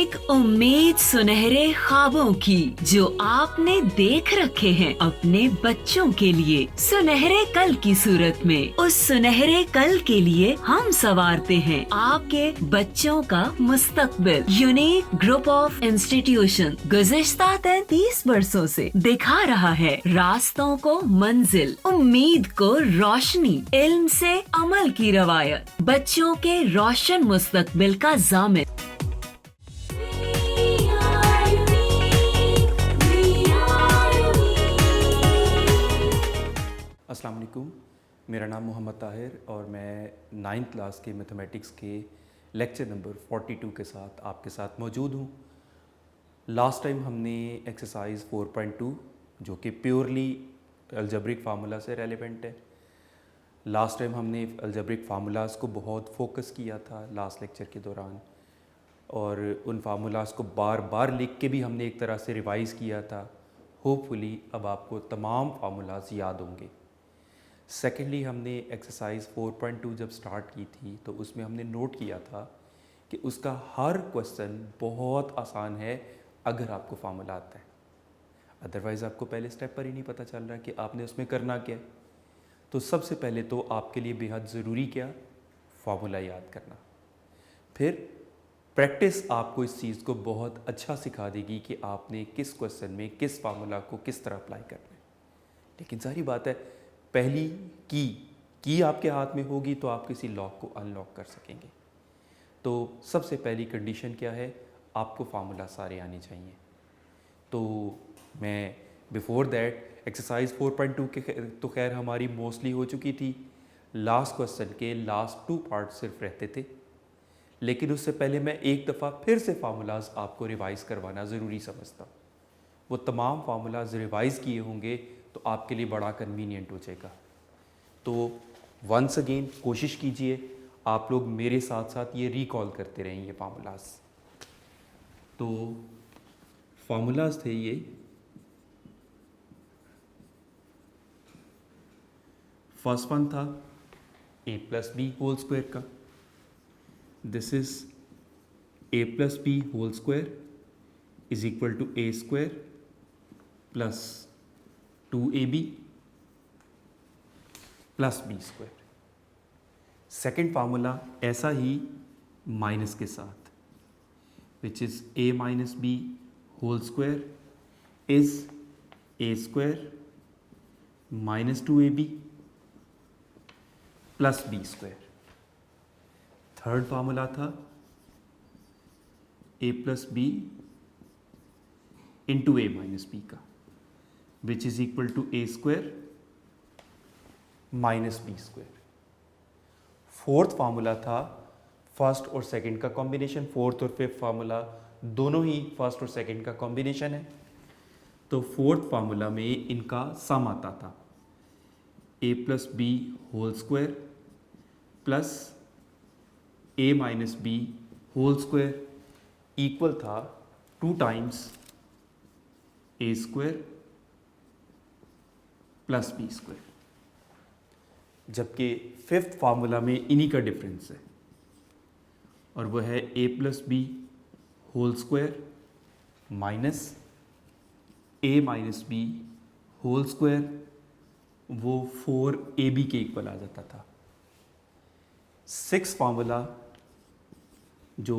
एक उम्मीद सुनहरे ख्वाबों की जो आपने देख रखे हैं अपने बच्चों के लिए, सुनहरे कल की सूरत में। उस सुनहरे कल के लिए हम संवारते हैं आपके बच्चों का मुस्तकबिल। यूनिक ग्रुप ऑफ इंस्टीट्यूशन गुज़िश्ता 33 वर्षों से दिखा रहा है रास्तों को मंजिल, उम्मीद को रोशनी, इल्म से अमल की रवायत, बच्चों के रोशन मुस्तकबिल का ज़ामिन। अस्सलाम वालेकुम, मेरा नाम मोहम्मद ताहिर और मैं 9th क्लास के मैथमेटिक्स के लेक्चर नंबर 42 के साथ आपके साथ मौजूद हूँ। लास्ट टाइम हमने एक्सरसाइज 4.2 जो कि प्योरली अलजेब्रिक फार्मूला से रेलेवेंट है। लास्ट टाइम हमने अलजेब्रिक फार्मूलाज़ को बहुत फोकस किया था लास्ट लेक्चर के दौरान, और उन फार्मूलाज़ को बार बार लिख के भी हमने एक तरह से रिवाइज़ किया था। होपफुली अब आपको तमाम फार्मूलाज़ याद होंगे। सेकेंडली, हमने एक्सरसाइज 4.2 जब स्टार्ट की थी तो उसमें हमने नोट किया था कि उसका हर क्वेश्चन बहुत आसान है अगर आपको फार्मूला आता है। अदरवाइज़ आपको पहले स्टेप पर ही नहीं पता चल रहा कि आपने उसमें करना क्या है। तो सबसे पहले तो आपके लिए बेहद ज़रूरी क्या, फार्मूला याद करना। फिर प्रैक्टिस आपको इस चीज़ को बहुत अच्छा सिखा देगी कि आपने किस क्वेश्चन में किस फार्मूला को किस तरह अप्लाई करना है। लेकिन सारी बात है, पहली की आपके हाथ में होगी तो आप किसी लॉक को अनलॉक कर सकेंगे। तो सबसे पहली कंडीशन क्या है, आपको फार्मूला सारे आने चाहिए। तो मैं बिफोर दैट एक्सरसाइज 4.2 के तो खैर हमारी मोस्टली हो चुकी थी। लास्ट क्वेश्चन के लास्ट 2 पार्ट सिर्फ रहते थे, लेकिन उससे पहले मैं एक दफ़ा फिर से फार्मूलाज आपको रिवाइज़ करवाना ज़रूरी समझता हूँ। वो तमाम फार्मूलाज रिवाइज़ किए होंगे तो आपके लिए बड़ा कन्वीनियंट हो जाएगा। तो वंस अगेन कोशिश कीजिए आप लोग मेरे साथ साथ ये रिकॉल करते रहें ये फार्मूलाज। तो फार्मूलाज थे ये, फर्स्ट वन था a plus b whole square का। This is a plus b whole square is equal to a square plus 2ab plus b square. Second formula ऐसा ही माइनस के साथ, which is a minus b whole square is a square minus 2ab plus b square. Third formula था a plus b into a minus b का, which is equal to a square minus b square. Fourth formula था first और second का combination. Fourth और fifth formula दोनों ही first और second का कॉम्बिनेशन है। तो फोर्थ फार्मूला में इनका सम आता था a plus b whole square plus a minus b whole square equal था 2 times a square plus b square. जबकि फिफ्थ फार्मूला में इन्हीं का डिफरेंस है, और वह है a plus b whole square minus a minus b whole square, वो 4ab के इक्वल आ जाता था। सिक्स फार्मूला जो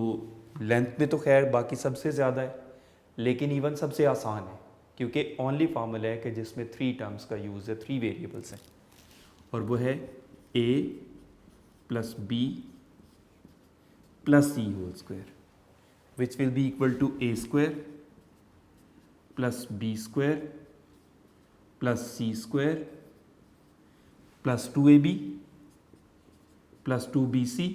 लेंथ में तो खैर बाकी सबसे ज़्यादा है, लेकिन इवन सबसे आसान है, क्योंकि ओनली फार्मूला है कि जिसमें 3 टर्म्स का यूज़ है, 3 वेरिएबल्स हैं, और वो है a plus b plus c whole square, which will be equal to a square plus b square plus c square plus 2ab plus 2bc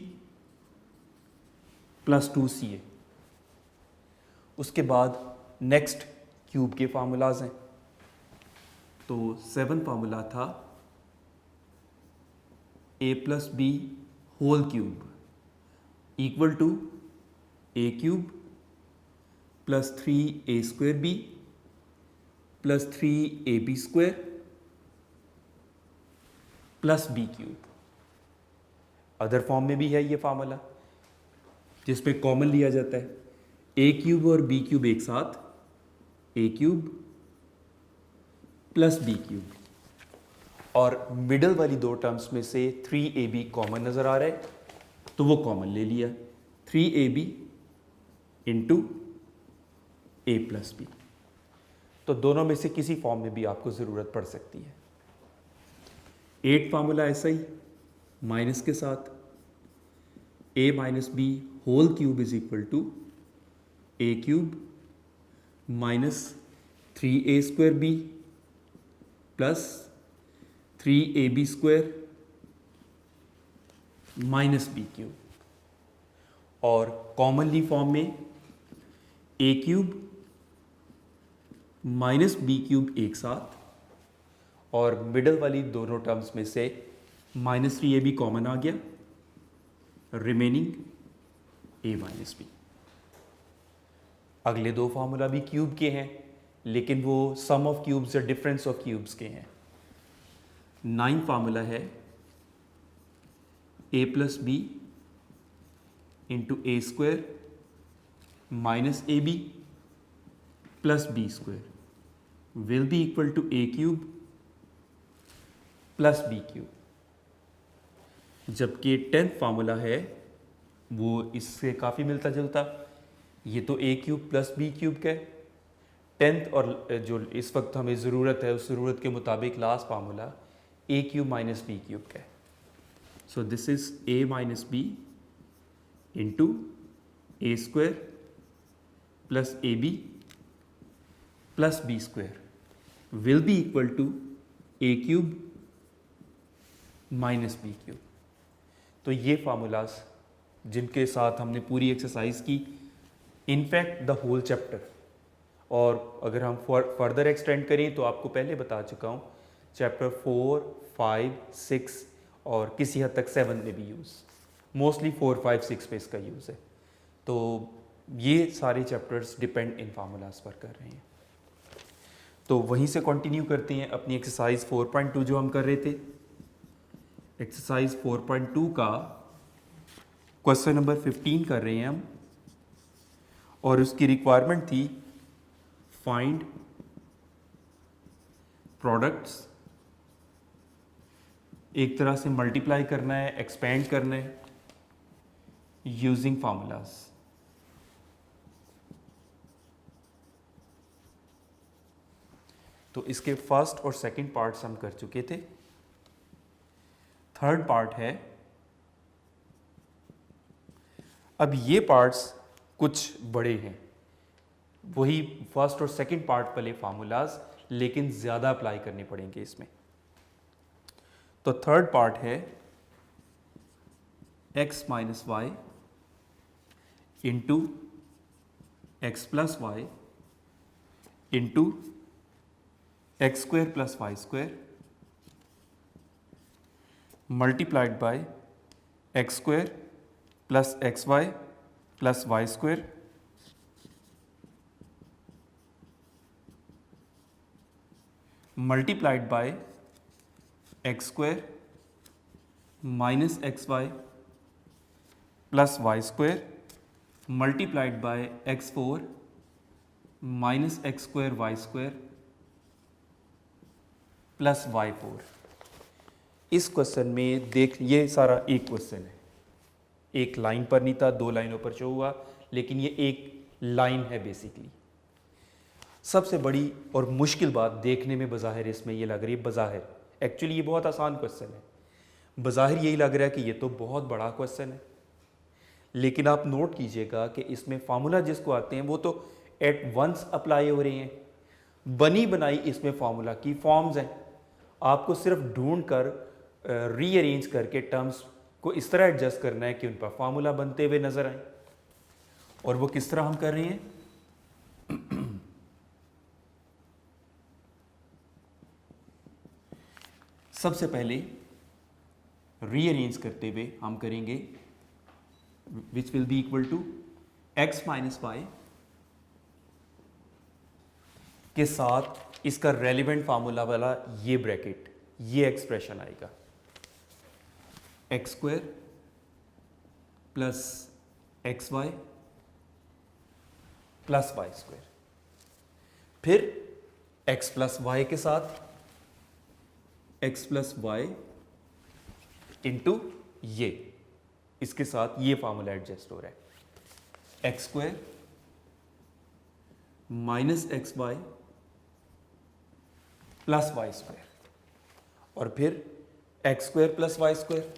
plus 2ca। उसके बाद नेक्स्ट क्यूब के formulas हैं। तो 7 फार्मूला था a plus b whole cube equal to a cube plus 3a square b plus 3ab square plus b cube. Other form में भी है ये फार्मूला, जिसमें कॉमन लिया जाता है ए क्यूब और बी क्यूब एक साथ, ए क्यूब प्लस बी क्यूब, और मिडल वाली दो टर्म्स में से 3ab कॉमन नज़र आ रहा है तो वो कॉमन ले लिया, 3ab इंटू ए प्लस बी। तो दोनों में से किसी फॉर्म में भी आपको ज़रूरत पड़ सकती है। 8 फार्मूला ऐसा ही माइनस के साथ, a minus b whole cube is equal to a cube minus 3a square b plus 3ab square minus b cube, और कॉमनली फॉर्म में a cube minus b cube एक साथ, और मिडल वाली दोनों टर्म्स में से माइनस 3ab कॉमन आ गया, रिमेनिंग a माइनस बी। अगले दो फार्मूला भी क्यूब के हैं, लेकिन वो सम ऑफ क्यूब्स या डिफरेंस ऑफ क्यूब्स के हैं। 9 फार्मूला है a plus b into a square minus a b plus b square will be equal to a cube plus b cube, जबकि 10th फार्मूला है वो इससे काफ़ी मिलता जुलता। ये तो ए क्यूब प्लस बी क्यूब का है, 10th और जो इस वक्त हमें ज़रूरत है उस ज़रूरत के मुताबिक last formula a cube minus b cube का है। So this is a minus b into a square plus a b plus b square will be equal to a cube minus b cube. तो ये formulas जिनके साथ हमने पूरी exercise की, in fact the whole chapter, और अगर हम फर्दर एक्सटेंड करें तो आपको पहले बता चुका हूँ चैप्टर 4, 5, 6 और किसी हद तक 7 में भी यूज़, मोस्टली 4, 5, 6 पे इसका यूज़ है। तो ये सारे चैप्टर्स डिपेंड इन फार्मूलाज पर कर रहे हैं। तो वहीं से कंटिन्यू करते हैं अपनी एक्सरसाइज 4.2 जो हम कर रहे थे। एक्सरसाइज 4.2 का क्वेश्चन नंबर 15 कर रहे हैं हम, और उसकी रिक्वायरमेंट थी फाइंड प्रोडक्ट्स, एक तरह से मल्टीप्लाई करना है, एक्सपेंड करना है यूजिंग फार्मूलाज। तो इसके फर्स्ट और सेकंड पार्ट्स हम कर चुके थे। थर्ड पार्ट है, अब ये पार्ट्स कुछ बड़े हैं, वही फर्स्ट और सेकंड पार्ट वाले फार्मूलाज, लेकिन ज़्यादा अप्लाई करने पड़ेंगे इसमें। तो थर्ड पार्ट है x minus y into x plus y into x square plus y square multiplied by x square plus x y plus y square multiplied by x square minus x y plus y square multiplied by x four minus x square y square plus y four. इस question में देख, ये सारा एक question है, एक line पर नहीं था, 2 लाइनों पर शो हुआ, लेकिन ये एक लाइन है बेसिकली। सबसे बड़ी और मुश्किल बात देखने में बज़ाहिर इसमें ये लग रही है, बज़ाहिर एक्चुअली ये बहुत आसान क्वेश्चन है, बज़ाहिर यही लग रहा है कि ये तो बहुत बड़ा क्वेश्चन है, लेकिन आप नोट कीजिएगा कि इसमें फार्मूला जिसको आते हैं वो तो एट वंस अप्लाई हो रहे हैं, बनी बनाई इसमें फार्मूला की फॉर्म्स हैं। आपको सिर्फ ढूंढ कर रीअरेंज करके टर्म्स को इस तरह एडजस्ट करना है कि उन पर फार्मूला बनते हुए नजर आए। और वो किस तरह हम कर रहे हैं, सबसे पहले रीअरेंज करते हुए हम करेंगे which will be equal to x minus y के साथ इसका रेलिवेंट फार्मूला वाला ये ब्रैकेट, ये एक्सप्रेशन आएगा, x square plus x y plus y square, फिर x प्लस वाई के साथ x प्लस वाई इंटू ये, इसके साथ ये फॉर्मूला एडजस्ट हो रहा है, x square minus x y plus y square, और फिर x square plus y square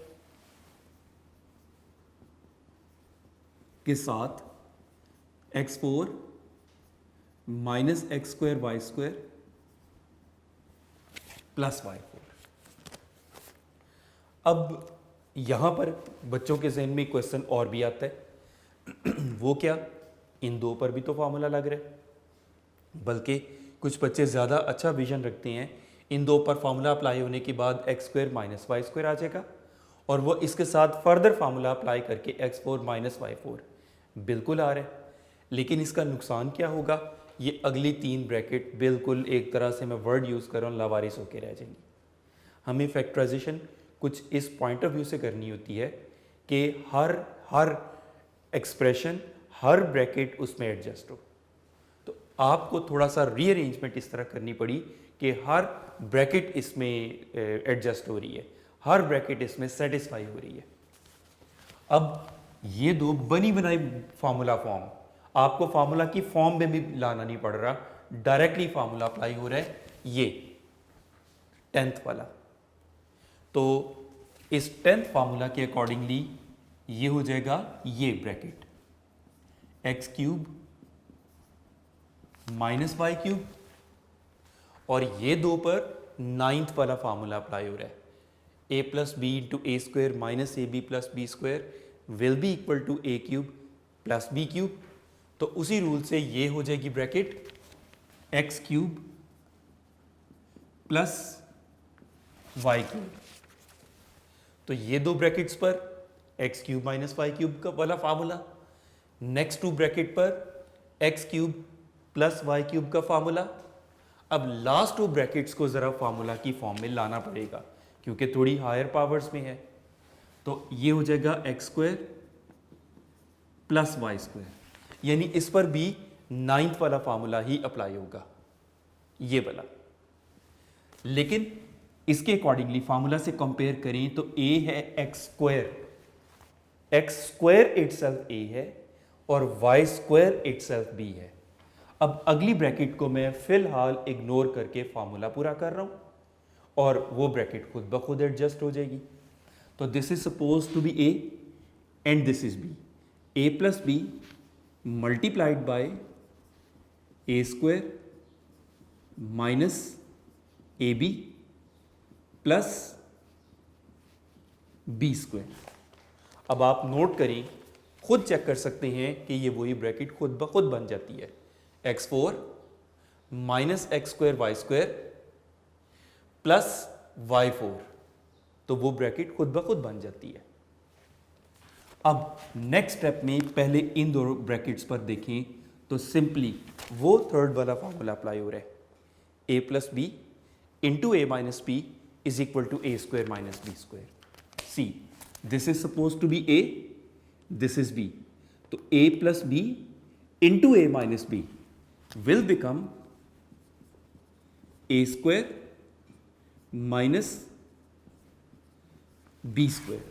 के साथ x four minus x square y square plus y four. अब यहां पर बच्चों के जहन में क्वेश्चन और भी आता है, वो क्या, इन दो पर भी तो फॉर्मूला लग रहा है, बल्कि कुछ बच्चे ज़्यादा अच्छा विजन रखते हैं, इन दो पर फार्मूला अप्लाई होने के बाद x square minus y square आ जाएगा, और वो इसके साथ फर्दर फार्मूला अप्लाई करके x four minus y four बिल्कुल आ रहा है। लेकिन इसका नुकसान क्या होगा, ये अगली तीन ब्रैकेट बिल्कुल एक तरह से मैं वर्ड यूज़ कर रहा हूँ, लावारिस होके रह जाएंगी। हमें फैक्टराइजेशन कुछ इस पॉइंट ऑफ व्यू से करनी होती है कि हर एक्सप्रेशन, हर ब्रैकेट उसमें एडजस्ट हो। तो आपको थोड़ा सा रीअरेंजमेंट इस तरह करनी पड़ी कि हर ब्रैकेट इसमें एडजस्ट हो रही है, हर ब्रैकेट इसमें सेटिस्फाई हो रही है। अब ये दो बनी बनाई फार्मूला फॉर्म, आपको फार्मूला की फॉर्म में भी लाना नहीं पड़ रहा, डायरेक्टली फार्मूला अप्लाई हो रहा है, ये 10th वाला। तो इस 10th फार्मूला के अकॉर्डिंगली ये हो जाएगा ये bracket x cube minus y cube, और ये दो पर 9th वाला फार्मूला अप्लाई हो रहा है, a plus b into a square minus a b plus b square will be equal to a cube plus b cube. तो उसी रूल से ये हो जाएगी bracket x cube plus y cube. तो ये दो ब्रैकेट्स पर x cube minus y cube का वाला फार्मूला, नेक्स्ट टू ब्रैकेट पर x cube plus y cube का फार्मूला। अब लास्ट टू ब्रैकेट्स को जरा फार्मूला की फॉर्म में लाना पड़ेगा क्योंकि थोड़ी हायर पावर्स में है। तो ये हो जाएगा x square plus y square, यानी इस पर भी 9th वाला फार्मूला ही अप्लाई होगा, ये वाला। लेकिन इसके अकॉर्डिंगली फार्मूला से कंपेयर करें तो ए है एक्स स्क्वायर इटसेल्फ ए है और वाई स्क्वायर इटसेल्फ बी है। अब अगली ब्रैकेट को मैं फिलहाल इग्नोर करके फार्मूला पूरा कर रहा हूं और वो ब्रैकेट खुद ब खुद एडजस्ट हो जाएगी। तो this is suppose to be a and this is b, a plus b multiplied by a square minus a b plus b square. अब आप नोट करें, खुद चेक कर सकते हैं कि ये वही ब्रैकेट खुद ब खुद बन जाती है, x four minus x square y square plus y four, तो वो ब्रैकेट खुद ब खुद बन जाती है। अब नेक्स्ट स्टेप में पहले इन दो ब्रैकेट्स पर देखें तो सिंपली वो थर्ड वाला फॉर्मूला अप्लाई हो रहा है, a plus b into a minus b is equal to a square minus b square. See this is suppose to be a, this is b, तो a plus b into a minus b will become a square minus b square।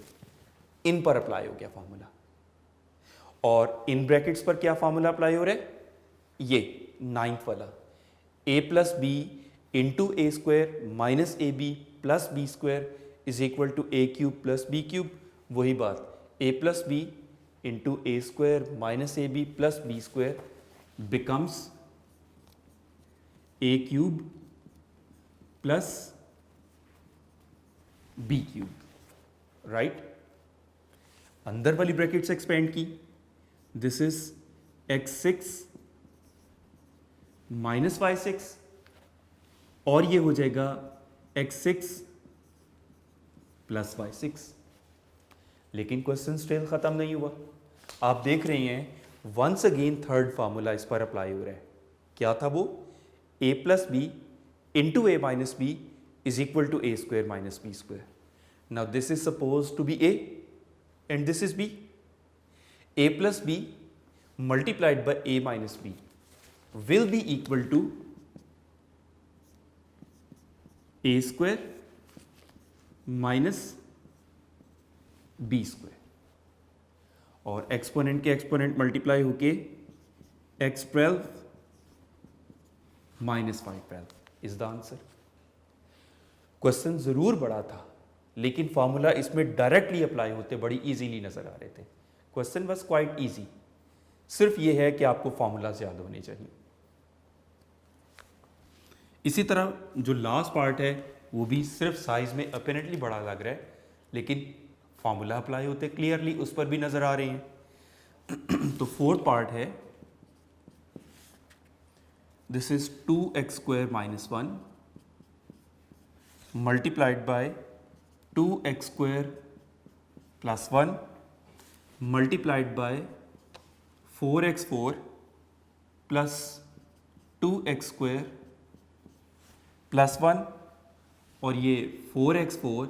इन पर apply हो गया formula, और in brackets पर क्या formula apply हो रहा है, ये 9th वाला, a plus b into a square minus a b plus b square is equal to a cube plus b cube. वही बात, a plus b into a square minus a b plus b square becomes a cube plus b cube, right. अंदर वाली bracket से expand की, this is x six minus y six, और ये हो जाएगा x six plus y six. लेकिन question still खत्म नहीं हुआ, आप देख रहे हैं वंस अगेन थर्ड फार्मूला इस पर अप्लाई हो रहा है। क्या था वो, a plus b into a minus b is equal to a square minus b square. Now this is suppose to be a and this is b, a plus b multiplied by a minus b will be equal to a square minus b square, और exponent के exponent multiply होके x12 minus 512 is the answer. Question जरूर बड़ा था, लेकिन formula इसमें directly apply होते बड़ी इजीली नजर आ रहे थे। क्वेश्चन वाज क्वाइट इजी, सिर्फ ये है कि आपको फॉर्मूलाज याद होने चाहिए। इसी तरह जो लास्ट पार्ट है वो भी सिर्फ साइज में अपेरेंटली बड़ा लग रहा है, लेकिन फॉर्मूला अप्लाई होते क्लियरली उस पर भी नजर आ रहे हैं। तो फोर्थ पार्ट है, this is 2x square minus 1 multiplied by 2x square plus 1 multiplied by 4x4 plus 2x square plus 1, और ये 4x4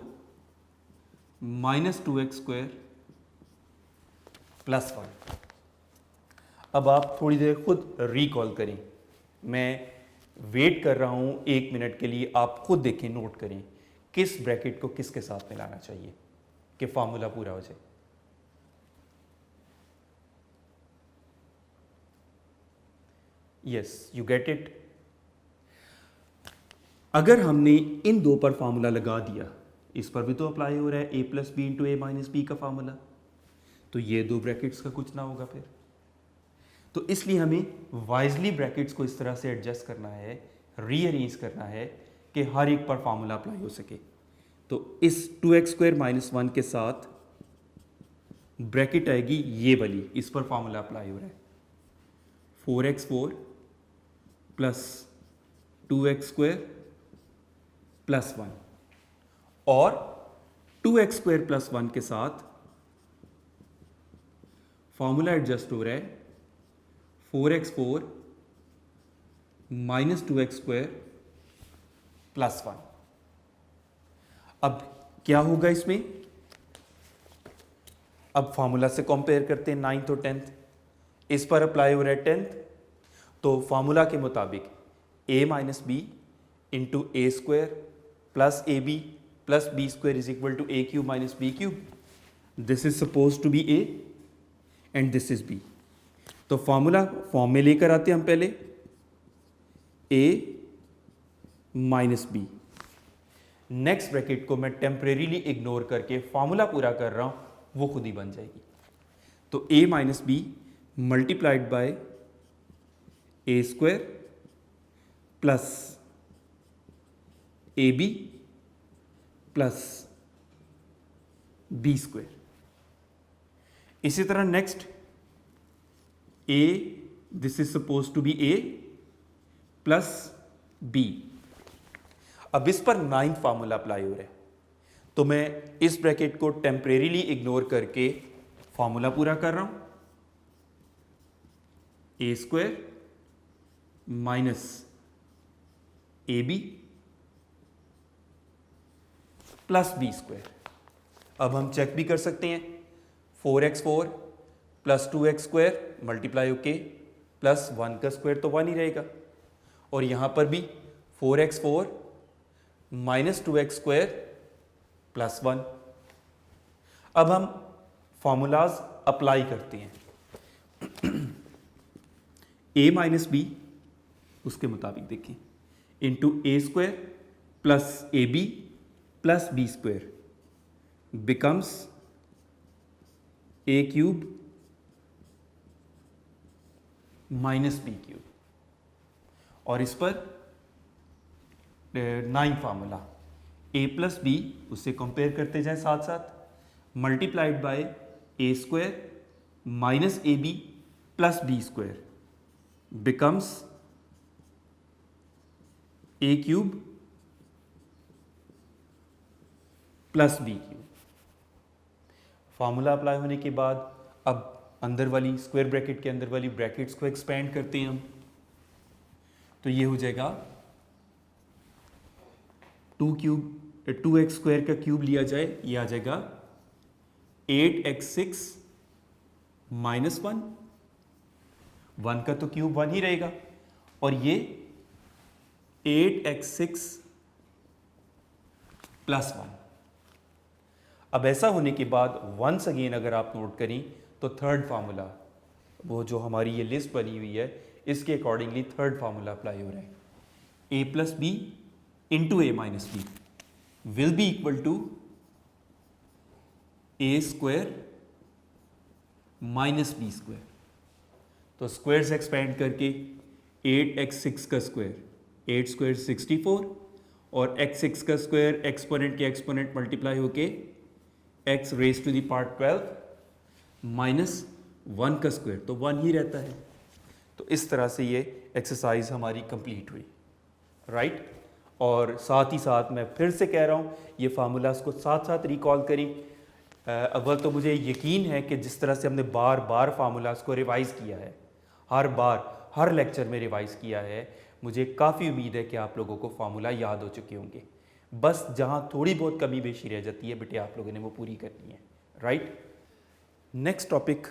minus 2x square plus 1। अब आप थोड़ी देर खुद रिकॉल करें, मैं वेट कर रहा हूं 1 मिनट के लिए, आप खुद देखें, नोट करें किस ब्रैकेट को किसके साथ मिलाना चाहिए कि फॉर्मूला पूरा हो जाए। Yes, you get it. अगर हमने इन दो पर फॉर्मूला लगा दिया, इस पर भी तो अप्लाई हो रहा है a plus b into a minus b का फॉर्मूला, तो ये दो ब्रैकेट्स का कुछ ना होगा फिर। तो इसलिए हमें वाइजली ब्रैकेट्स को इस तरह से एडजस्ट करना है, रीअरेंज करना है कि हर एक पर फॉर्मूला अप्लाई हो सके। तो इस 2x स्क्वायर माइनस 1 के साथ ब्रैकेट आएगी ये वाली, इस पर फॉर्मूला अप्लाई हो रहा है 4x4 plus 2x square plus 1, और 2x स्क्वायर प्लस 1 के साथ फॉर्मूला एडजस्ट हो रहा है 4x4 minus 2x square plus 1। अब क्या होगा इसमें, अब फॉर्मूला से कंपेयर करते हैं 9th और 10th, इस पर अप्लाई हो रहा है 10th, तो फॉर्मूला के मुताबिक a minus b into a square plus a b plus b square is equal to a cube minus b cube. This is suppose to be a and this is b. तो formula form में लेकर आते हैं हम पहले a minus b, next bracket को मैं temporarily ignore करके फॉर्मूला पूरा कर रहा हूं, वो खुद ही बन जाएगी। तो a minus b multiplied by a square plus a b plus b square. इसी तरह next a, this is suppose to be a plus b। अब इस पर 9th फार्मूला अप्लाई हो रहा है, तो मैं इस ब्रैकेट को टेम्परेरीली इग्नोर करके फॉर्मूला पूरा कर रहा हूं a square minus a b plus b square. अब हम चेक भी कर सकते हैं 4x4 plus 2x square multiply होके प्लस 1 का स्क्वायर तो 1 ही रहेगा, और यहां पर भी 4x4 minus 2x square plus 1। अब हम फॉर्मूलाज अप्लाई करते हैं a माइनस बी, उसके मुताबिक देखें, into a square plus a b plus b square becomes a cube minus b cube. और इस पर 9th formula a plus b, उससे कंपेयर करते जाएं साथ साथ, multiplied by a square minus a b plus b square becomes a cube plus b cube. Formula apply होने के बाद अब अंदर वाली स्क्वायर ब्रैकेट के अंदर वाली ब्रैकेट्स को एक्सपेंड करते हैं हम, तो ये हो जाएगा 2x स्क्वायर का क्यूब लिया जाए, ये आ जाएगा 8x6 माइनस 1 का तो क्यूब 1 ही रहेगा, और ये 8x6 + 1। अब ऐसा होने के बाद वंस अगेन अगर आप नोट करें तो थर्ड फार्मूला, वो जो हमारी ये लिस्ट बनी हुई है इसके अकॉर्डिंगली थर्ड फार्मूला अप्लाई हो रहा है। a + b × a - b will be equal to a² - b²। तो स्क्वायर्स एक्सपेंड करके 8x6 का स्क्वायर 8² 64 और x6 का स्क्वायर एक्सपोनेंट के एक्सपोनेंट मल्टीप्लाई होके x raise to the power 12 - 1 का स्क्वायर तो 1 ही रहता है। तो इस तरह से ये एक्सरसाइज हमारी कंप्लीट हुई, राइट। और साथ ही साथ मैं फिर से कह रहा हूँ ये फार्मूलाज को साथ साथ रिकॉल करें। अव्वल तो मुझे यकीन है कि जिस तरह से हमने बार बार फार्मूलाज को रिवाइज़ किया है, हर बार हर लेक्चर में रिवाइज़ किया है, मुझे काफ़ी उम्मीद है कि आप लोगों को फार्मूला याद हो चुके होंगे। बस जहाँ थोड़ी बहुत कमी बेशी रह जाती है बेटे आप लोगों ने वो पूरी करनी है, right. Next topic,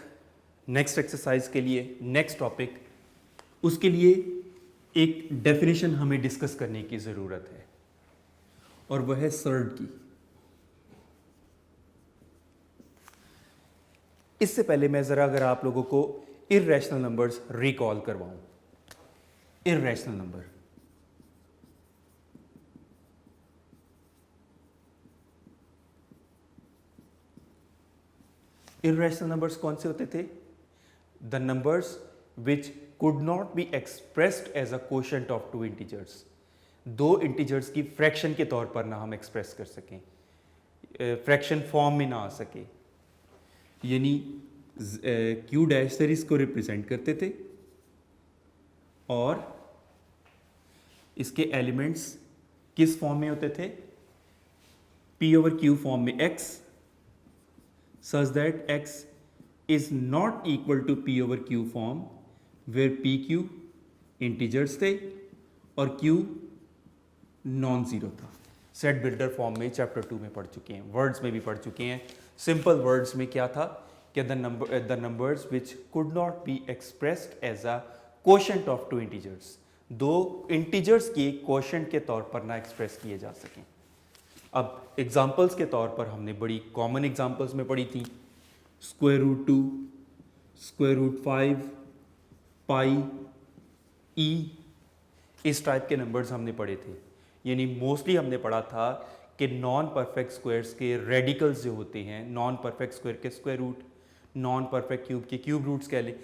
next exercise के लिए नेक्स्ट टॉपिक, उसके लिए एक डेफिनेशन हमें डिस्कस करने की ज़रूरत है और वह है सर्ड की। इससे पहले मैं ज़रा अगर आप लोगों को इर्रेशनल नंबर्स रिकॉल करवाऊं। इर्रेशनल नंबर, इर्रेशनल नंबर्स कौन से होते थे? The numbers which could not be expressed as a quotient of two integers। दो इंटीजर्स की फ्रैक्शन के तौर पर ना हम एक्सप्रेस कर सकें, फ्रैक्शन फॉर्म में ना आ सके, यानी क्यू डैश से इसको रिप्रेजेंट करते थे और इसके एलिमेंट्स किस फॉर्म में होते थे? p/q फॉर्म में x, such that x is not equal to p/q form where pq integers थे और q नॉन ज़ीरो था। सेट बिल्डर फॉर्म में चैप्टर 2 में पढ़ चुके हैं, वर्ड्स में भी पढ़ चुके हैं। सिंपल वर्ड्स में क्या था कि the numbers which could not be expressed as a quotient of two integers, दो इंटीजर्स के क्वोशंट के तौर पर ना एक्सप्रेस किए जा सकें। अब एग्जांपल्स के तौर पर हमने बड़ी कॉमन एग्जांपल्स में पढ़ी थी, √2, √5, पाई, ई, इस टाइप के नंबर्स हमने पढ़े थे। यानी मोस्टली हमने पढ़ा था कि नॉन परफेक्ट स्क्वायर्स के रेडिकल्स जो होते हैं, नॉन परफेक्ट स्क्वायर के square root, non perfect cube के क्यूब रूट्स कह लें,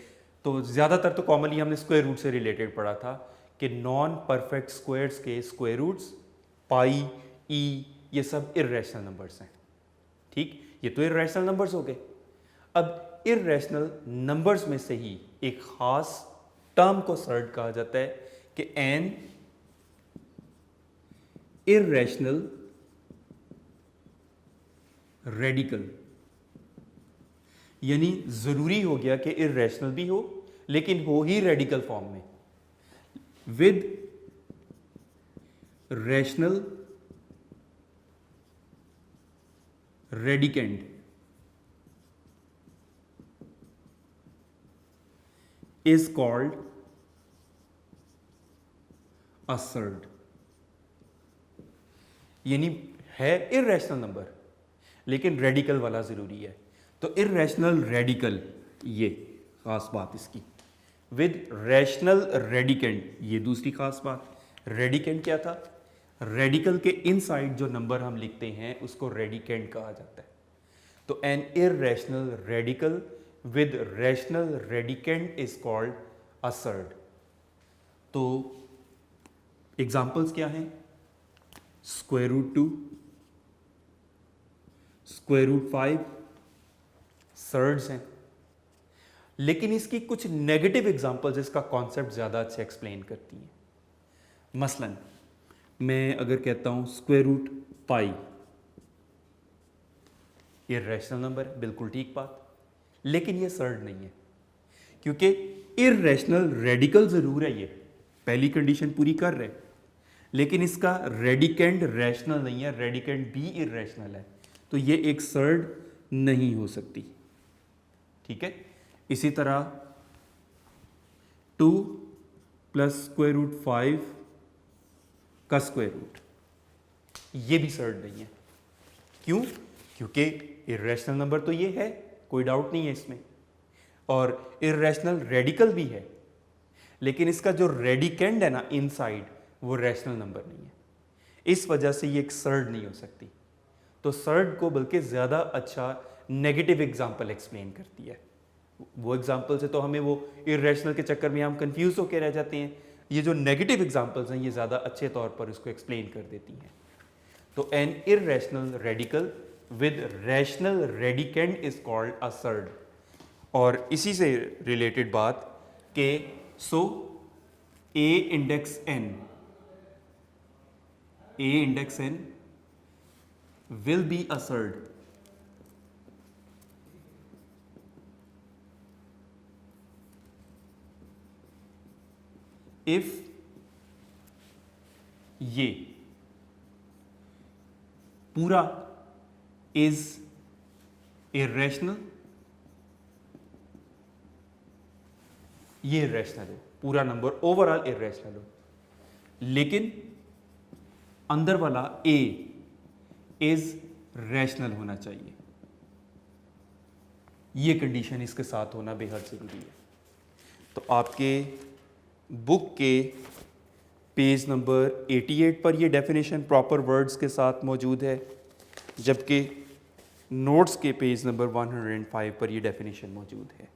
तो ज़्यादातर तो कॉमनली हमने स्क्वायर रूट से रिलेटेड पढ़ा था कि नॉन परफेक्ट स्क्वायर्स के स्क्वायर रूट्स, पाई, ई, ये सब इर्रेशनल नंबर्स हैं। ठीक, ये तो इर्रेशनल नंबर्स हो गए। अब इर्रेशनल नंबर्स में से ही एक खास टर्म को सर्ड कहा जाता है कि एन इर्रेशनल रेडिकल, यानी जरूरी हो गया कि इर्रेशनल भी हो लेकिन हो ही रेडिकल फॉर्म में, with rational radicand is called a surd। यानी है इर्रेशनल नंबर लेकिन रेडिकल वाला जरूरी है, तो इर्रेशनल रेडिकल, ये खास बात इसकी, विद रैशनल रेडिकेंड, ये दूसरी खास बात। रेडिकेंड क्या था? रेडिकल के इनसाइड जो नंबर हम लिखते हैं उसको रेडिकेंड कहा जाता है। तो N irrational radical with rational radicand is called a surd। तो एग्जाम्पल्स क्या हैं? √2, √5 सर्ड्स हैं, लेकिन इसकी कुछ नेगेटिव एग्जाम्पल्स इसका कॉन्सेप्ट ज़्यादा अच्छे एक्सप्लेन करती हैं। मसलन मैं अगर कहता हूँ √π, ये रैशनल नंबर, बिल्कुल ठीक बात, लेकिन ये सर्ड नहीं है क्योंकि इर्रेशनल रेडिकल जरूर है, ये पहली कंडीशन पूरी कर रहे, लेकिन इसका रेडिकेंड रैशनल नहीं है, रेडिकेंड भी इर्रेशनल है, तो ये एक सर्ड नहीं हो सकती। ठीक है, इसी तरह 2 प्लस स्क्वायर रूट 5 का स्क्वायर रूट, ये भी सर्ड नहीं है। क्यों? क्योंकि इर्रेशनल नंबर तो ये है, कोई डाउट नहीं है इसमें, और इर्रेशनल रेडिकल भी है, लेकिन इसका जो रेडिकेंड है ना इनसाइड, वो रैशनल नंबर नहीं है। इस वजह से ये एक सर्ड नहीं हो सकती। तो सर्ड को बल्कि ज़्यादा अच्छा नेगेटिव एग्जाम्पल एक्सप्लेन करती है। वो एग्जाम्पल से तो हमें वो इर्रेशनल के चक्कर में हम कंफ्यूज होकर रह जाते हैं। ये जो नेगेटिव एग्जाम्पल्स हैं ये ज़्यादा अच्छे तौर पर इसको एक्सप्लेन कर देती हैं। तो N irrational radical with rational radicand is called a surd. और इसी से रिलेटेड बात के सो ए index n will be a surd if ये पूरा is irrational, ये irrational हो, पूरा नंबर ओवरऑल irrational हो, लेकिन अंदर वाला a इज रैशनल होना चाहिए। ये कंडीशन इसके साथ होना बेहद ज़रूरी है। तो आपके बुक के पेज नंबर 88 पर ये डेफिनेशन प्रॉपर वर्ड्स के साथ मौजूद है, जबकि नोट्स के पेज नंबर 105 पर ये डेफिनेशन मौजूद है।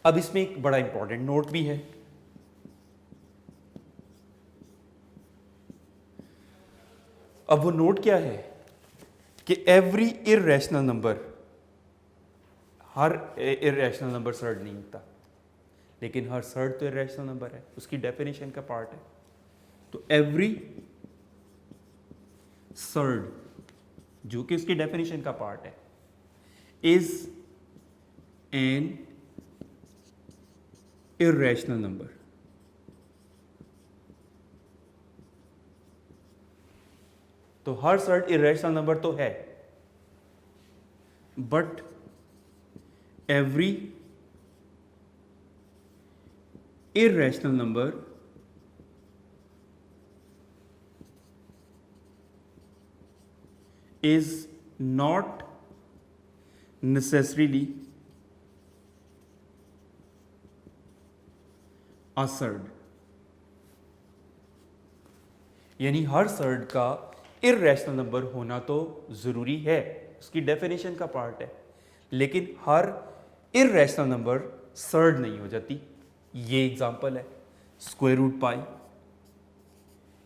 अब इसमें एक बड़ा इंपॉर्टेंट नोट भी है। अब वो नोट क्या है कि एवरी इर्रेशनल नंबर, हर इर्रेशनल नंबर सर्ड नहीं होता, लेकिन हर सर्ड तो इर्रेशनल नंबर है, उसकी डेफिनेशन का पार्ट है। तो एवरी सर्ड, जो कि उसकी डेफिनेशन का पार्ट है, इज एन इर्रेशनल नंबर। तो हर सर्ड इरेशनल नंबर तो है, but every irrational number is not necessarily a surd. यानी हर सर्ड का इर्रेशनल नंबर होना तो ज़रूरी है, उसकी डेफिनेशन का पार्ट है, लेकिन हर इर्रेशनल नंबर सर्ड नहीं हो जाती। ये एग्जांपल है square root pi,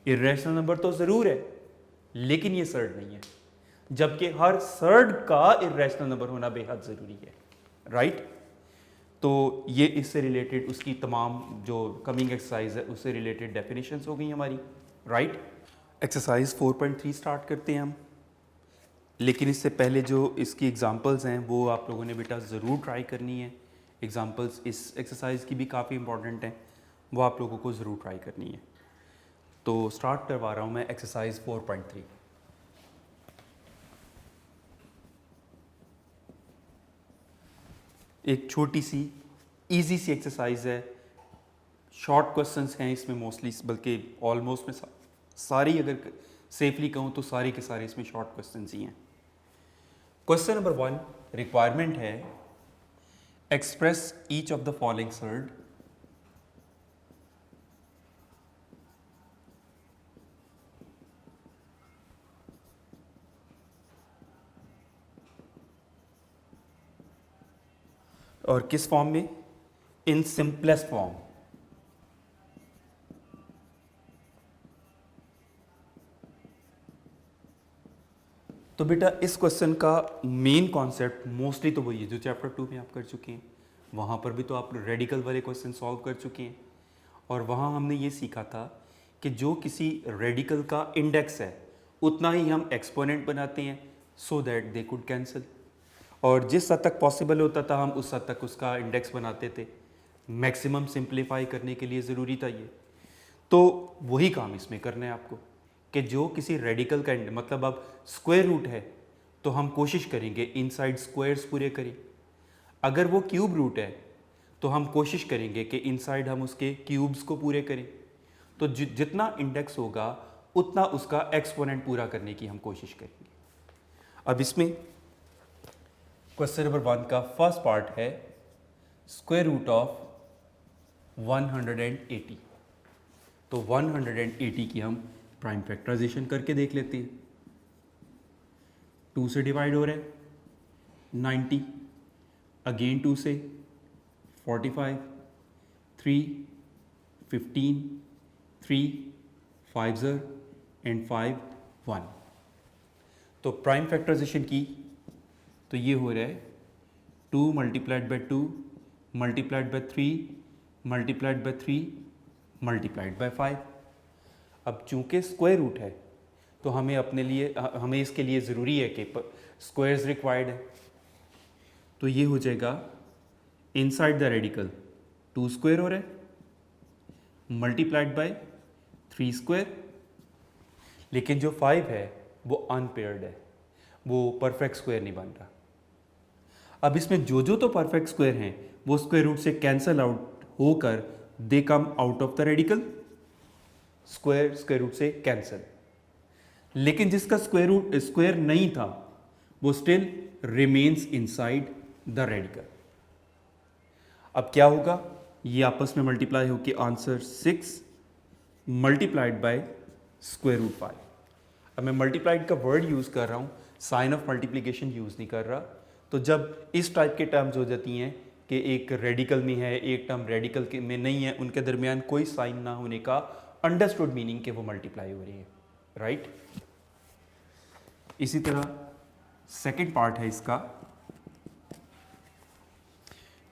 irrational number तो ज़रूर है, लेकिन ये सर्ड नहीं है, जबकि हर सर्ड का इर्रेशनल नंबर होना बेहद ज़रूरी है, राइट। तो ये इससे रिलेटेड उसकी तमाम जो कमिंग एक्सरसाइज है उससे रिलेटेड डेफिनेशंस हो गई हमारी, राइट। एक्सरसाइज 4.3 स्टार्ट करते हैं हम, लेकिन इससे पहले जो इसकी एग्जांपल्स हैं वो आप लोगों ने बेटा ज़रूर ट्राई करनी है। एग्जांपल्स इस एक्सरसाइज की भी काफ़ी इंपॉर्टेंट हैं, वो आप लोगों को ज़रूर ट्राई करनी है। तो स्टार्ट करवा रहा हूँ मैं एक्सरसाइज 4.3। एक छोटी सी इजी सी एक्सरसाइज है, शॉर्ट क्वेश्चंस हैं इसमें मोस्टली, बल्कि ऑलमोस्ट में सारी, अगर सेफली कहूँ तो सारे के सारे इसमें शॉर्ट क्वेश्चंस ही हैं। क्वेश्चन नंबर 1 रिक्वायरमेंट है express each of the following surd और किस फॉर्म में? In simplest form. तो बेटा इस क्वेश्चन का मेन कॉन्सेप्ट मोस्टली तो वही है जो चैप्टर 2 में आप कर चुके हैं, वहाँ पर भी तो आप रेडिकल वाले क्वेश्चन सॉल्व कर चुके हैं, और वहाँ हमने ये सीखा था कि जो किसी रेडिकल का इंडेक्स है उतना ही हम एक्सपोनेंट बनाते हैं so that they could cancel, और जिस हद तक पॉसिबल होता था हम उस हद तक उसका इंडेक्स बनाते थे। मैक्सिमम सिंप्लीफाई करने के लिए ज़रूरी था ये। तो वही काम इसमें करना है आपको कि जो किसी रेडिकल का मतलब अब स्क्वायर रूट है तो हम कोशिश करेंगे इनसाइड स्क्वायर्स पूरे करें। अगर वो क्यूब रूट है तो हम कोशिश करेंगे कि इनसाइड हम उसके क्यूब्स को पूरे करें। तो जितना इंडेक्स होगा उतना उसका एक्सपोनेंट पूरा करने की हम कोशिश करेंगे। अब इसमें क्वेश्चन नंबर 1 का फर्स्ट पार्ट है स्क्वायर रूट ऑफ 180। तो 180 की हम प्राइम फैक्टराइजेशन करके देख लेते हैं। 2 से डिवाइड हो रहा है 90, अगेन 2 से 45, 3, 15, 3, 5 ज़र एंड 5, 1। तो प्राइम फैक्टराइजेशन की तो ये हो रहा है 2 multiplied by 2 multiplied by 3 multiplied by 3 multiplied by 5। अब चूंकि स्क्वायर रूट है तो हमें इसके लिए ज़रूरी है कि स्क्वायर्स रिक्वायर्ड है। तो ये हो जाएगा इनसाइड द रेडिकल 2 स्क्वायर हो रहा है मल्टीप्लाइड बाई 3 स्क्वायर, लेकिन जो 5 है वो अनपेयर्ड है, वो परफेक्ट स्क्वायर नहीं बन रहा। अब इसमें जो तो परफेक्ट स्क्वायर हैं वो स्क्वायर रूट से कैंसल आउट होकर they come out of the radical, square root से कैंसल। लेकिन जिसका स्क्वायर नहीं था वो still remains inside the radical. अब क्या होगा, ये आपस में मल्टीप्लाई होकर answer 6 multiplied by square root 5। अब मैं मल्टीप्लाइड का वर्ड यूज़ कर रहा हूँ, साइन ऑफ मल्टीप्लिकेशन यूज़ नहीं कर रहा। तो जब इस टाइप के टर्म्स हो जाती हैं कि एक रेडिकल में है एक टर्म रेडिकल के में नहीं है, उनके दरमियान कोई साइन ना होने का अंडरस्टूड मीनिंग के वो मल्टीप्लाई हो रही है, राइट। इसी तरह सेकंड पार्ट है इसका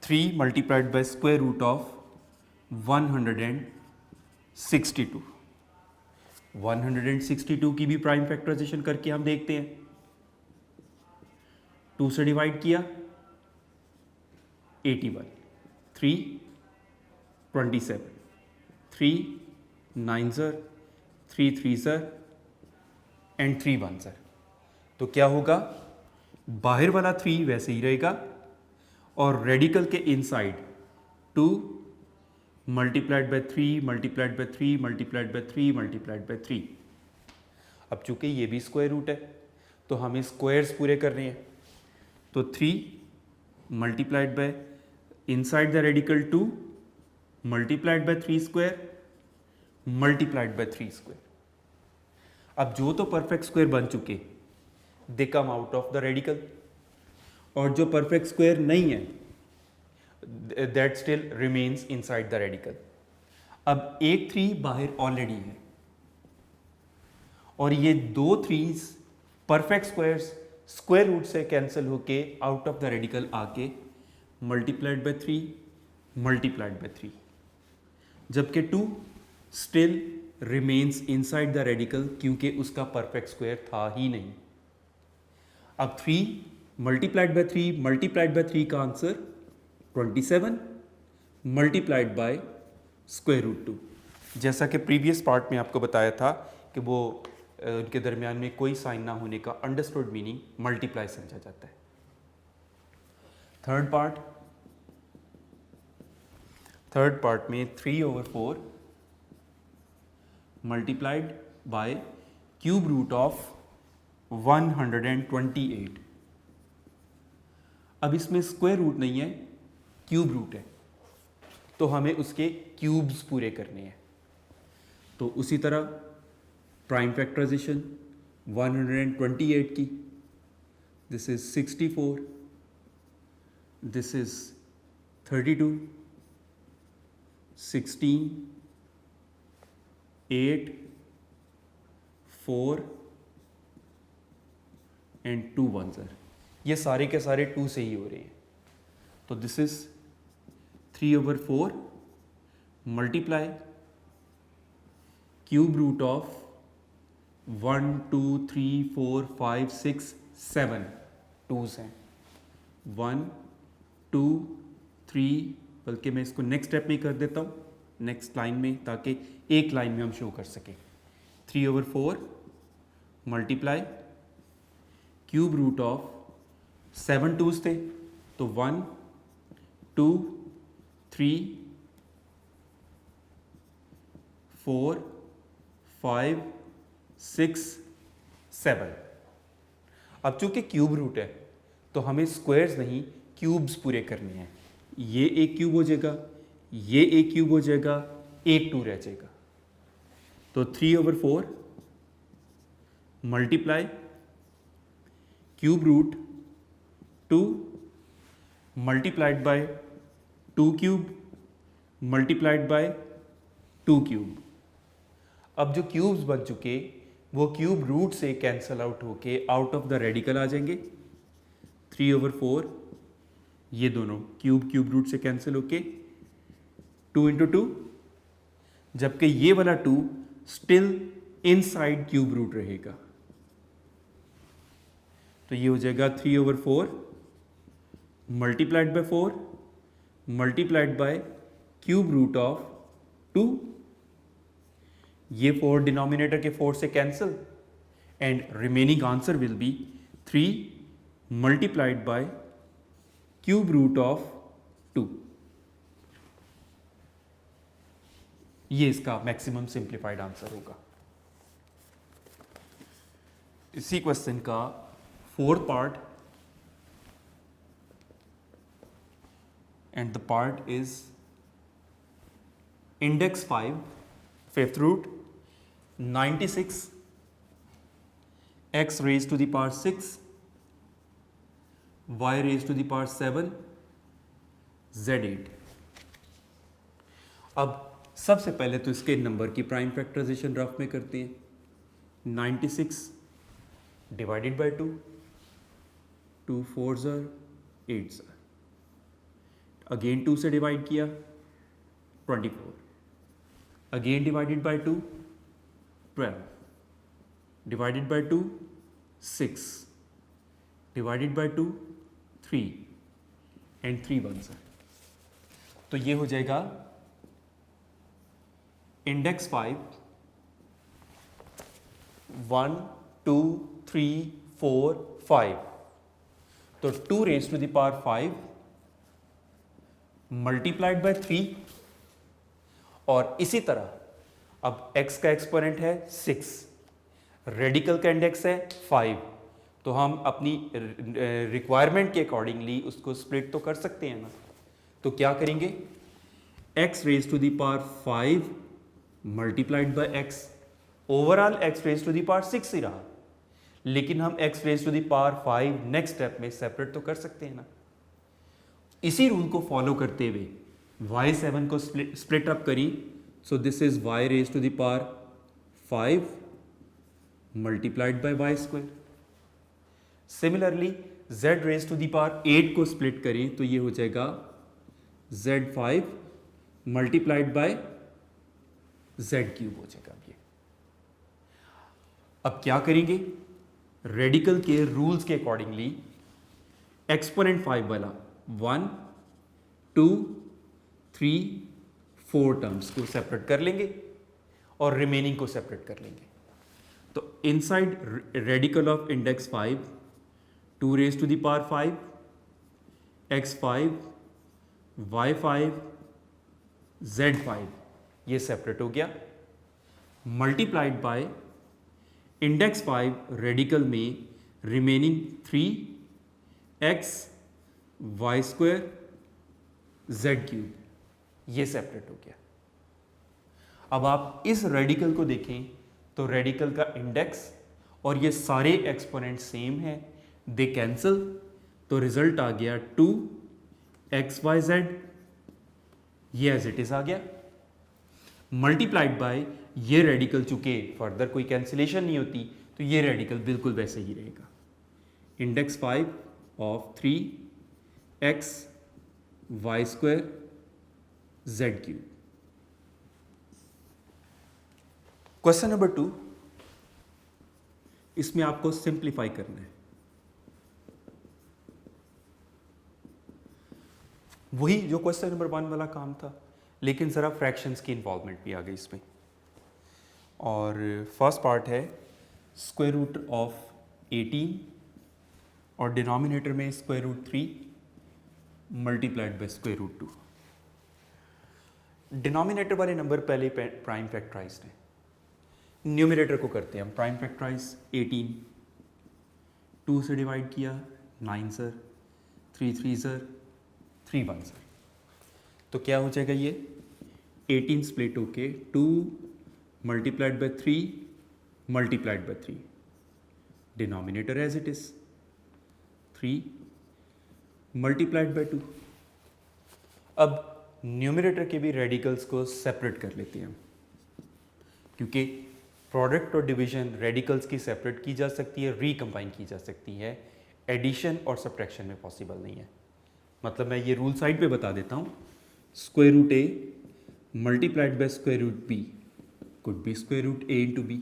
3 multiplied by square root of 162। 162 की भी प्राइम फैक्टराइजेशन करके हम देखते हैं। 2 से डिवाइड किया 81, 3 27, 3 9 ज़र, 3 3 ज़र एंड 3 1 ज़र। तो क्या होगा, बाहर वाला 3 वैसे ही रहेगा और रेडिकल के inside 2 multiplied by 3 multiplied by 3 multiplied by 3 multiplied by 3। अब चूंकि ये भी स्क्वायर रूट है तो हमें स्क्वायर्स पूरे करने हैं। तो 3 multiplied by inside the radical 2 multiplied by 3 square multiplied by 3 square. अब जो तो परफेक्ट स्क्वायर बन चुके they come out of the radical, और जो परफेक्ट स्क्वायर नहीं है that still remains inside the radical. अब एक 3 बाहर ऑलरेडी है और ये 2 3s perfect squares square root से कैंसिल होके आउट ऑफ द रेडिकल आके मल्टीप्लाइड बाय 3 मल्टीप्लाइड बाय 3, जबकि 2 still remains inside the radical क्योंकि उसका परफेक्ट स्क्वायर था ही नहीं। अब 3 मल्टीप्लाइड बाय 3 मल्टीप्लाइड बाय 3 का answer 27 multiplied by square root 2। जैसा कि प्रीवियस पार्ट में आपको बताया था कि वो उनके दरमियान में कोई साइन ना होने का अंडरस्टूड मीनिंग मल्टीप्लाई समझा जाता है। थर्ड पार्ट में 3/4 multiplied by cube root of 128। अब इसमें स्क्वायर रूट नहीं है, क्यूब रूट है, तो हमें उसके क्यूब्स पूरे करने हैं। तो उसी तरह प्राइम फैक्टराइजेशन 128 की, this is 64, this is 32, 16, 8, 4 and 2 1 ज़र। ये सारे के सारे 2 से ही हो रहे हैं। तो this is 3/4 multiply cube root of 1 2 3 4 5 6 7 2s हैं, 1 2 3, बल्कि मैं इसको नेक्स्ट स्टेप में कर देता हूँ, नेक्स्ट लाइन में, ताकि एक लाइन में हम शो कर सकें। 3/4 multiply cube root of 7 2s थे तो 1 2 3 4 5 6 7। अब चूंकि क्यूब रूट है तो हमें स्क्वायर्स नहीं क्यूब्स पूरे करने हैं। ये एक क्यूब हो जाएगा, ये एक क्यूब हो जाएगा, एक 2 रह जाएगा। तो 3/4 multiply cube root 2 multiplied by 2 cube multiplied by 2 cube. अब जो क्यूब्स बन चुके वो क्यूब रूट से कैंसल आउट होके आउट ऑफ द रेडिकल आ जाएंगे। 3/4 ये दोनों क्यूब रूट से कैंसिल होके 2 × 2, जबकि ये वाला 2 स्टिल इनसाइड क्यूब रूट रहेगा। तो ये हो जाएगा 3/4 multiplied by 4 multiplied by cube root of 2। ये 4 डिनोमिनेटर के 4 से cancel and remaining answer will be 3 multiplied by cube root of 2। ये इसका मैक्सिमम सिंप्लीफाइड आंसर होगा। इसी क्वेश्चन का 4th part and the part is index 5 5th root 96 x raised to the power 6 y raised to the power 7 z8। अब सबसे पहले तो इसके नंबर की प्राइम फैक्टराइजेशन रफ में करते हैं। 96 divided by 2, 2 4s are 8s are, again 2 से डिवाइड किया 24, again divided by 2 12, divided by 2 6, divided by 2 3 and 3 1s are। तो ये हो जाएगा इंडेक्स 5 1 2 3 4 5। तो 2 raise to the power 5 multiplied by 3 और इसी तरह अब x का एक्सपोनेंट है 6, रेडिकल का इंडेक्स है 5, तो हम अपनी रिक्वायरमेंट के अकॉर्डिंगली उसको स्प्लिट तो कर सकते हैं ना। तो क्या करेंगे, x raise to the power 5 multiplied by x, overall x raise to the power 6 ही रहा, लेकिन हम x raise to the power 5 next step में सेपरेट तो कर सकते हैं ना। इसी रूल को फॉलो करते हुए y7 को स्प्लिट अप करी, so this is y raise to the power 5 multiplied by y square. Similarly z raise to the power 8 को स्प्लिट करें तो ये हो जाएगा z5 multiplied by z cube हो जाएगा। ये अब क्या करेंगे, रेडिकल के रूल्स के अकॉर्डिंगली एक्सपोनेंट 5 वाला 1 2 3 4 टर्म्स को सेपरेट कर लेंगे और रिमेनिंग को सेपरेट कर लेंगे। तो inside radical of index 5 2 raise to the power 5 x5 y5 z5 ये सेपरेट हो गया, मल्टीप्लाइड बाय इंडेक्स 5 रेडिकल में remaining 3 x y square z cube ये सेपरेट हो गया। अब आप इस रेडिकल को देखें तो रेडिकल का इंडेक्स और ये सारे एक्सपोनेंट सेम है, दे कैंसिल, तो रिजल्ट आ गया 2 xyz, ये एज इट इज आ गया, मल्टीप्लाइड बाय ये रेडिकल, चूंकि फर्दर कोई कैंसिलेशन नहीं होती तो ये रेडिकल बिल्कुल वैसे ही रहेगा। Index 5 of 3 x y square z cube. Question number 2, इसमें आपको सिंप्लीफाई करना है। वही जो क्वेश्चन नंबर 1 वाला काम था, लेकिन ज़रा फ्रैक्शंस की इन्वॉल्वमेंट भी आ गई इसमें। और फर्स्ट पार्ट है स्क्वायर रूट ऑफ 18 और डिनोमिनेटर में square root 3 multiplied by square root 2। Denominator वाले नंबर पहले प्राइम फैक्टराइज हैं, न्यूमरेटर को करते हैं हम प्राइम फैक्टराइज। 18 2 से डिवाइड किया 9 सर, 3 3 सर, 3 1 सर, तो क्या हो जाएगा ये 18 स्प्लिट होके 2 multiplied by 3 multiplied by 3, denominator as it is 3 multiplied by 2। अब न्यूमरेटर के भी रेडिकल्स को सेपरेट कर लेते हैं हम, क्योंकि प्रोडक्ट और डिवीजन रेडिकल्स की सेपरेट की जा सकती है, रिकम्बाइन की जा सकती है, एडिशन और सब्ट्रैक्शन में पॉसिबल नहीं है। मतलब मैं ये रूल साइड पे बता देता हूँ, square root a multiplied by square root b could be square root a into b,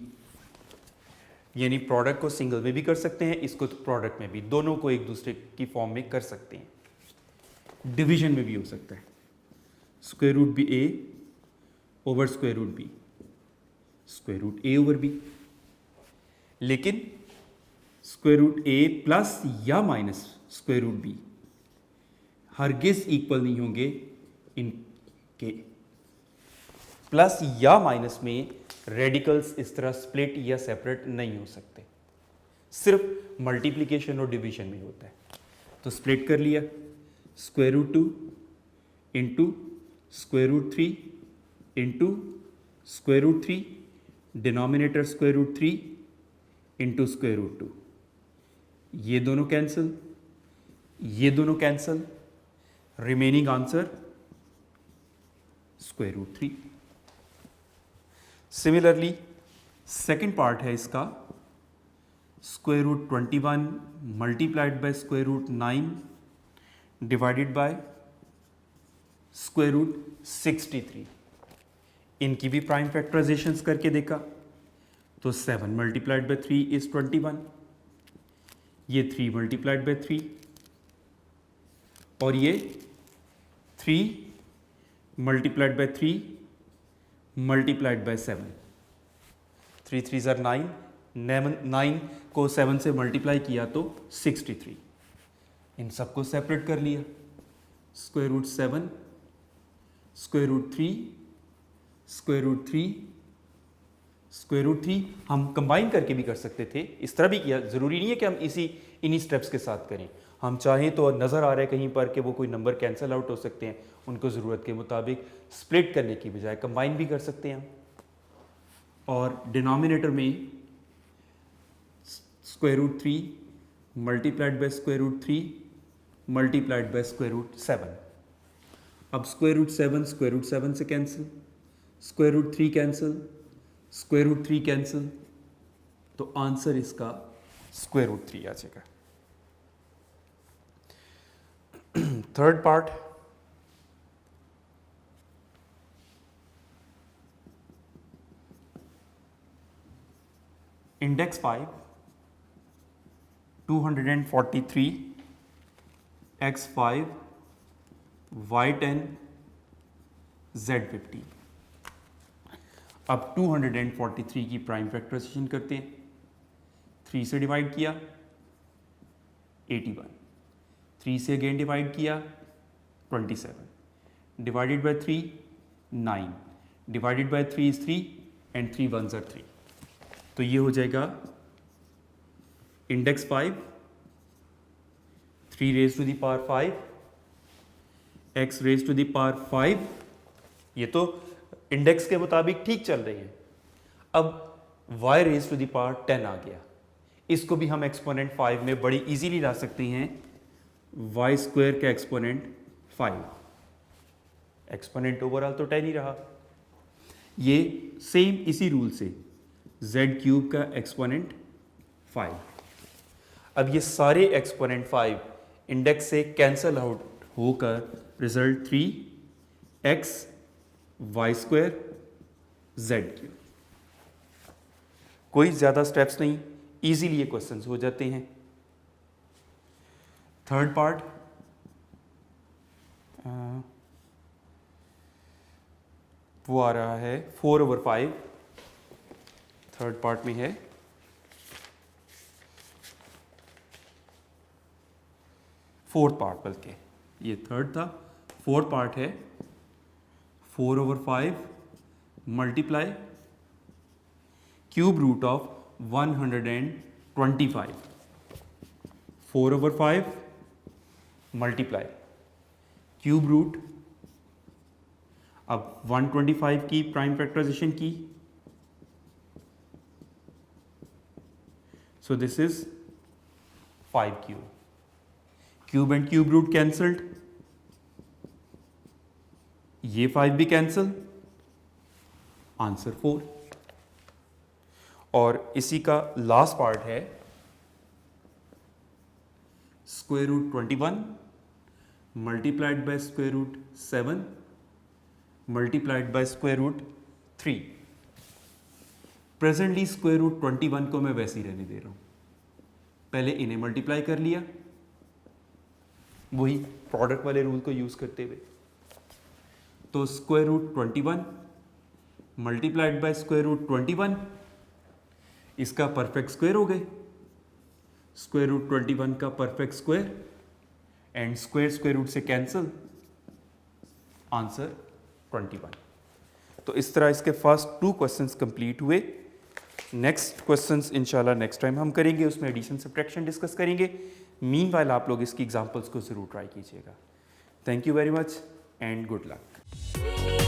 यानी प्रोडक्ट को सिंगल में भी कर सकते हैं, इसको तो प्रोडक्ट में भी, दोनों को एक दूसरे की फॉर्म में कर सकते हैं। डिवीजन में भी हो सकता है, square root b a over square root b, square root a over b, लेकिन स्क्वायर रूट ए प्लस या माइनस स्क्वायर रूट बी हरगिज इक्वल नहीं होंगे इनके। प्लस या माइनस में रेडिकल्स इस तरह स्प्लिट या सेपरेट नहीं हो सकते, सिर्फ मल्टीप्लिकेशन और डिवीजन में होता है। तो स्प्लिट कर लिया, square root 2 into square root 3 into square root 3, denominator square root 3 into square root 2, ये दोनों कैंसिल, ये दोनों cancel, remaining answer square root 3। Similarly second part है इसका, square root 21 multiplied by square root 9 divided by square root 63। इनकी भी prime factorisations करके देखा तो 7 मल्टीप्लाइड बाय 3 इज 21, ये 3 मल्टीप्लाइड बाय 3 और ये 3 मल्टीप्लाइड बाय 3 मल्टीप्लाइड बाय 7, 3 3 ज़र 9, 9 को 7 से मल्टीप्लाई किया तो 63। इन सबको सेपरेट कर लिया, square root 7 square root 3 square root 3 square root 3, हम कंबाइन करके भी कर सकते थे, इस तरह भी किया, ज़रूरी नहीं है कि हम इन्हीं स्टेप्स के साथ करें। हम चाहें तो नज़र आ रहा है कहीं पर कि वो कोई नंबर कैंसिल आउट हो सकते हैं, उनको ज़रूरत के मुताबिक स्प्लिट करने की बजाय कंबाइन भी कर सकते हैं। और डिनोमिनेटर में square root 3 multiplied by square root 3 multiplied by square root 7। अब स्क्वायर रूट 7 से cancel, square root 3 cancel, square root 3 cancel, तो आंसर इसका स्क्वायर रूट 3 आ जाएगा। Third part, index 5 243 x5 y10 z50। अब 243 की प्राइम फैक्टराइजेशन करते हैं, 3 से डिवाइड किया 81, 3 से अगेन डिवाइड किया 27, divided by 3 9, divided by 3 is 3 and 3 1 ज़र 3, तो ये हो जाएगा index 5 3 raise to the power 5 x raise to the power 5। ये तो इंडेक्स के मुताबिक ठीक चल रही है। अब y raise to the power 10 आ गया, इसको भी हम एक्सपोनेंट 5 में बड़ी इजीली ला सकते हैं। y स्क्वायर का एक्सपोनेंट 5, एक्सपोनेंट ओवरऑल तो 10 ही रहा। ये सेम इसी रूल से z क्यूब का एक्सपोनेंट 5। अब ये सारे एक्सपोनेंट 5 इंडेक्स से कैंसल आउट होकर result 3x y square z cube. कोई ज़्यादा स्टेप्स नहीं, इजीली ये क्वेश्चंस हो जाते हैं। थर्ड पार्ट, वो आ रहा है 4/5, थर्ड पार्ट में है फोर्थ पार्ट, बल्कि ये थर्ड था, फोर्थ पार्ट है 4/5 multiply cube root of 125. 4/5 multiply cube root, अब 125 की प्राइम फैक्टराइजेशन की, so this is 5 cube. Cube and cube root cancelled, ये 5 भी कैंसल, आंसर 4. और इसी का लास्ट पार्ट है square root 21 multiplied by square root 7 multiplied by square root 3. Presently square root 21 को मैं वैसे ही रहने दे रहा हूं, पहले इन्हें मल्टीप्लाई कर लिया वही प्रोडक्ट वाले रूल को यूज करते हुए, तो square root 21 multiplied by square root 21, इसका परफेक्ट स्क्वायर हो गए. स्क्वायर रूट 21 का perfect square and square square root से कैंसल, आंसर 21. तो इस तरह इसके फर्स्ट 2 क्वेश्चंस कंप्लीट हुए. नेक्स्ट क्वेश्चंस इंशाल्लाह नेक्स्ट टाइम हम करेंगे, उसमें एडिशन सब्ट्रैक्शन डिस्कस करेंगे. मीनवाइल आप लोग इसकी एग्जांपल्स को ज़रूर ट्राई कीजिएगा. Thank you very much and good luck.